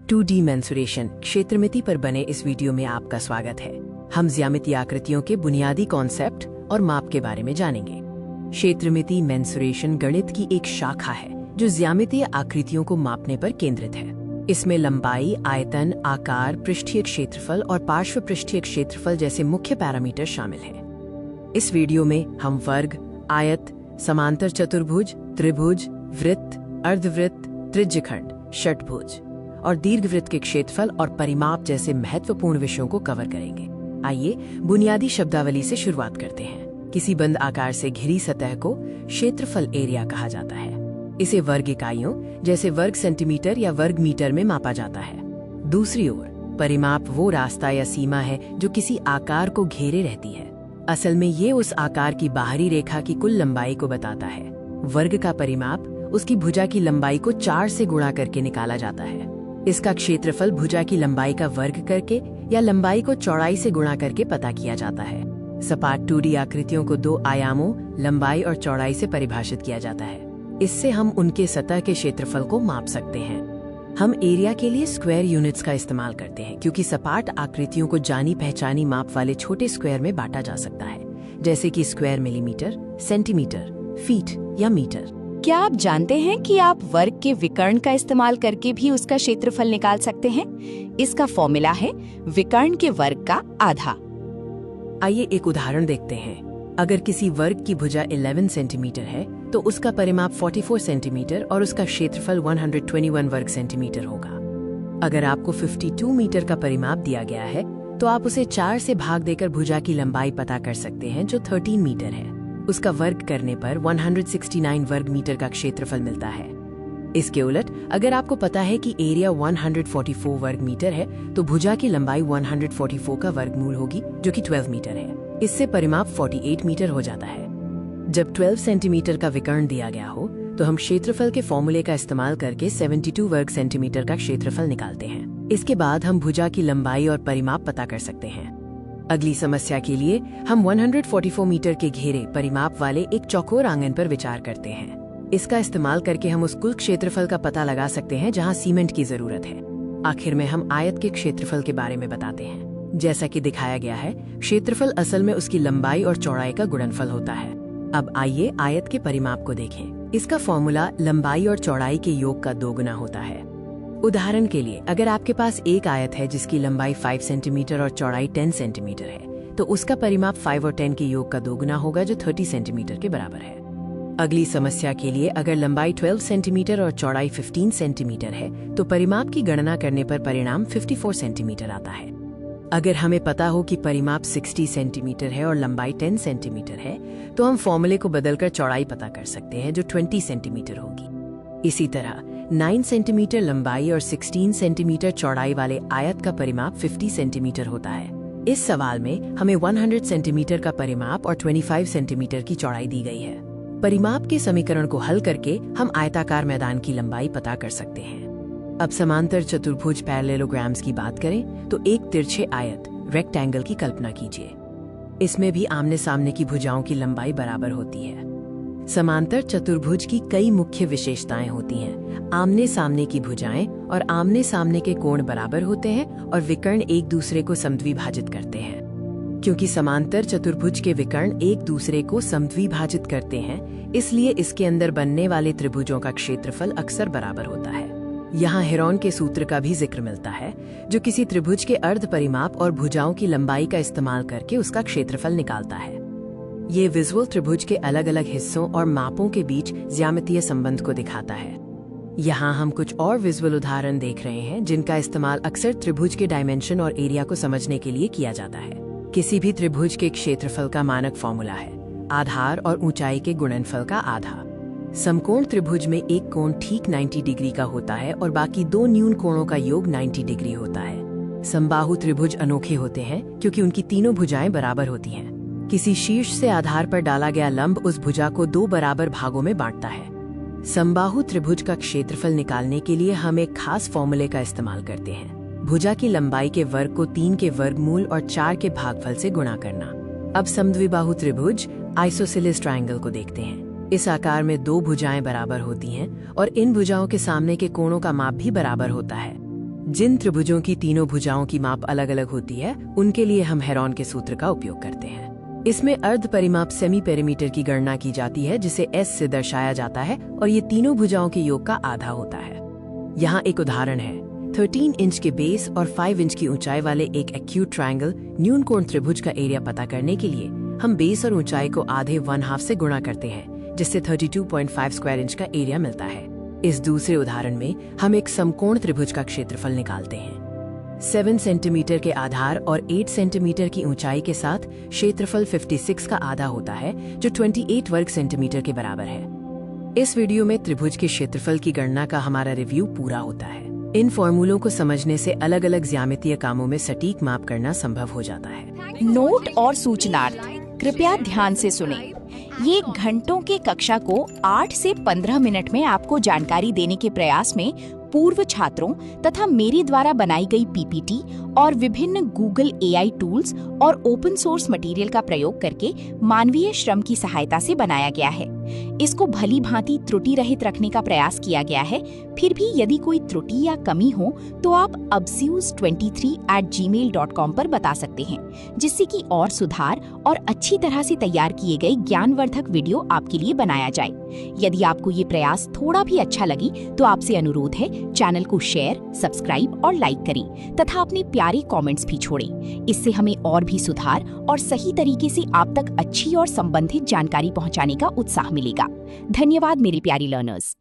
2D mensuration क्षेत्रमिति पर बने इस वीडियो में आपका स्वागत है। हम ज्यामितीय आकृतियों के बुनियादी कॉन्सेप्ट और माप के बारे में जानेंगे। क्षेत्रमिति मेंसुरेशन गणित की एक शाखा है जो ज्यामितीय आकृतियों को मापने पर केंद्रित है। इसमें लंबाई, आयतन, आकार, पृष्ठीय क्षेत्रफल और पार्श्व पृष्ठीय क्षेत्रफल जैसे मुख्य पैरामीटर शामिल हैं। इस वीडियो में हम वर्ग, आयत, समांतर चतुर्भुज, त्रिभुज, वृत्त, अर्धवृत्त, त्रिज्यखंड, षट्भुज और दीर्घवृत्त के क्षेत्रफल और परिमाप जैसे महत्वपूर्ण विषयों को कवर करेंगे। आइए बुनियादी शब्दावली से शुरुआत करते हैं। किसी बंद आकार से घिरी सतह को क्षेत्रफल एरिया कहा जाता है। इसे वर्ग इकाइयों जैसे वर्ग सेंटीमीटर या वर्ग मीटर में मापा जाता है। दूसरी ओर परिमाप वो रास्ता या सीमा है जो किसी आकार को घेरे रहती है। असल में ये उस आकार की बाहरी रेखा की कुल लंबाई को बताता है। वर्ग का परिमाप उसकी भुजा की लंबाई को 4 से गुणा करके निकाला जाता है। इसका क्षेत्रफल भुजा की लंबाई का वर्ग करके या लंबाई को चौड़ाई से गुणा करके पता किया जाता है। सपाट 2D आकृतियों को 2 आयामों, लंबाई और चौड़ाई से परिभाषित किया जाता है। इससे हम उनके सतह के क्षेत्रफल को माप सकते हैं। हम एरिया के लिए स्क्वायर यूनिट्स का इस्तेमाल करते हैं क्योंकि सपाट आकृतियों को जानी पहचानी माप वाले छोटे स्क्वायर में बांटा जा सकता है, जैसे कि स्क्वायर मिलीमीटर, सेंटीमीटर, फीट या मीटर। क्या आप जानते हैं कि आप वर्ग के विकर्ण का इस्तेमाल करके भी उसका क्षेत्रफल निकाल सकते हैं? इसका फॉर्मूला है विकर्ण के वर्ग का आधा। आइए एक उदाहरण देखते हैं। अगर किसी वर्ग की भुजा 11 सेंटीमीटर है तो उसका परिमाप 44 सेंटीमीटर और उसका क्षेत्रफल 121 वर्ग सेंटीमीटर होगा। अगर आपको 52 मीटर का परिमाप दिया गया है तो आप उसे 4 से भाग देकर भुजा की लंबाई पता कर सकते हैं जो 13 मीटर है। उसका वर्ग करने पर 169 वर्ग मीटर का क्षेत्रफल मिलता है। इसके उलट अगर आपको पता है कि एरिया 144 वर्ग मीटर है तो भुजा की लंबाई 144 का वर्गमूल होगी जो कि 12 मीटर है। इससे परिमाप 48 मीटर हो जाता है। जब 12 सेंटीमीटर का विकर्ण दिया गया हो तो हम क्षेत्रफल के फॉर्मूले का इस्तेमाल करके 72 वर्ग सेंटीमीटर का क्षेत्रफल निकालते हैं। इसके बाद हम भुजा की लंबाई और परिमाप पता कर सकते हैं। अगली समस्या के लिए हम 144 मीटर के घेरे परिमाप वाले एक चौकोर आंगन पर विचार करते हैं। इसका इस्तेमाल करके हम उस कुल क्षेत्रफल का पता लगा सकते हैं जहां सीमेंट की जरूरत है। आखिर में हम आयत के क्षेत्रफल के बारे में बताते हैं। जैसा कि दिखाया गया है, क्षेत्रफल असल में उसकी लंबाई और चौड़ाई का गुणनफल होता है। अब आइए आयत के परिमाप को देखें। इसका फॉर्मूला लंबाई और चौड़ाई के योग का 2 गुना होता है। उदाहरण के लिए अगर आपके पास एक आयत है जिसकी लंबाई 5 सेंटीमीटर और चौड़ाई 10 सेंटीमीटर है तो उसका परिमाप 5 और 10 के योग का 2 गुना होगा जो 30 सेंटीमीटर के बराबर है। अगली समस्या के लिए अगर लंबाई 12 सेंटीमीटर और चौड़ाई 15 सेंटीमीटर है तो परिमाप की गणना करने पर परिणाम 54 सेंटीमीटर आता है। अगर हमें पता हो कि परिमाप 60 सेंटीमीटर है और लंबाई 10 सेंटीमीटर है तो हम फॉर्मूले को बदलकर चौड़ाई पता कर सकते हैं जो 20 सेंटीमीटर होगी। इसी तरह 9 सेंटीमीटर लंबाई और 16 सेंटीमीटर चौड़ाई वाले आयत का परिमाप 50 सेंटीमीटर होता है। इस सवाल में हमें 100 सेंटीमीटर का परिमाप और 25 सेंटीमीटर की चौड़ाई दी गई है। परिमाप के समीकरण को हल करके हम आयताकार मैदान की लंबाई पता कर सकते हैं। अब समांतर चतुर्भुज पैरेललोग्राम्स की बात करें तो एक तिरछे आयत रेक्टेंगल की कल्पना कीजिए। इसमें भी आमने सामने की भुजाओं की लंबाई बराबर होती है। समांतर चतुर्भुज की कई मुख्य विशेषताएं होती हैं। आमने सामने की भुजाएं और आमने सामने के कोण बराबर होते हैं और विकर्ण एक दूसरे को समद्विभाजित करते हैं। क्योंकि समांतर चतुर्भुज के विकर्ण एक दूसरे को समद्विभाजित करते हैं, इसलिए इसके अंदर बनने वाले त्रिभुजों का क्षेत्रफल अक्सर बराबर होता है। यहाँ हेरोन के सूत्र का भी जिक्र मिलता है जो किसी त्रिभुज के अर्ध परिमाप और भुजाओं की लंबाई का इस्तेमाल करके उसका क्षेत्रफल निकालता है। ये विजुअल त्रिभुज के अलग अलग हिस्सों और मापों के बीच ज्यामितीय संबंध को दिखाता है। यहाँ हम कुछ और विजुअल उदाहरण देख रहे हैं जिनका इस्तेमाल अक्सर त्रिभुज के डायमेंशन और एरिया को समझने के लिए किया जाता है। किसी भी त्रिभुज के क्षेत्रफल का मानक फॉर्मूला है आधार और ऊंचाई के गुणनफल का आधा। समकोण त्रिभुज में एक कोण ठीक 90 डिग्री का होता है और बाकी 2 न्यून कोणों का योग 90 डिग्री होता है। समबाहु त्रिभुज अनोखे होते हैं क्योंकि उनकी तीनों भुजाएं बराबर होती हैं। किसी शीर्ष से आधार पर डाला गया लंब उस भुजा को 2 बराबर भागों में बांटता है। समबाहु त्रिभुज का क्षेत्रफल निकालने के लिए हम एक खास फॉर्मूले का इस्तेमाल करते हैं। भुजा की लंबाई के वर्ग को 3 के वर्गमूल और 4 के भागफल से गुणा करना। अब समद्विबाहु त्रिभुज आइसोसेलेस ट्रायंगल को देखते हैं। इस आकार में 2 भुजाएं बराबर होती हैं और इन भुजाओं के सामने के कोणों का माप भी बराबर होता है। जिन त्रिभुजों की तीनों भुजाओं की माप अलग अलग होती है उनके लिए हम हेरॉन के सूत्र का उपयोग करते हैं। इसमें अर्ध परिमाप सेमी पेरीमीटर की गणना की जाती है जिसे S से दर्शाया जाता है और ये तीनों भुजाओं के योग का आधा होता है। यहाँ एक उदाहरण है। 13 इंच के बेस और 5 इंच की ऊंचाई वाले एक एक्यूट ट्रायंगल न्यूनकोण त्रिभुज का एरिया पता करने के लिए हम बेस और ऊंचाई को आधे 1/2 से गुणा करते हैं, जिससे 32.5 स्क्वायर इंच का एरिया मिलता है। इस दूसरे उदाहरण में हम एक समकोण त्रिभुज का क्षेत्रफल निकालते हैं। 7 सेंटीमीटर के आधार और 8 सेंटीमीटर की ऊंचाई के साथ क्षेत्रफल 56 का आधा होता है, जो 28 वर्ग सेंटीमीटर के बराबर है। इस वीडियो में त्रिभुज के क्षेत्रफल की गणना का हमारा रिव्यू पूरा होता है। इन फॉर्मूलों को समझने से अलग अलग ज्यामितीय कामों में सटीक माप करना संभव हो जाता है। नोट और सूचनार्थ कृपया ध्यान से सुने। ये घंटों के कक्षा को 8 से 15 मिनट में आपको जानकारी देने के प्रयास में पूर्व छात्रों तथा मेरे द्वारा बनाई गई पीपीटी और विभिन्न गूगल एआई टूल्स और ओपन सोर्स मटेरियल का प्रयोग करके मानवीय श्रम की सहायता से बनाया गया है। इसको भली भांति त्रुटि रहित रखने का प्रयास किया गया है। फिर भी यदि कोई त्रुटि या कमी हो तो आप abseus23@gmail.com पर बता सकते हैं, जिससे कि और सुधार और अच्छी तरह से तैयार किए गए ज्ञानवर्धक वीडियो आपके लिए बनाया जाए। यदि आपको ये प्रयास थोड़ा भी अच्छा लगी तो आपसे अनुरोध है, चैनल को शेयर, सब्सक्राइब और लाइक करें तथा अपने प्यारे कमेंट्स भी छोड़ें। इससे हमें और भी सुधार और सही तरीके से आप तक अच्छी और संबंधित जानकारी पहुंचाने का उत्साह मिलेगा। धन्यवाद मेरे प्यारे लर्नर्स।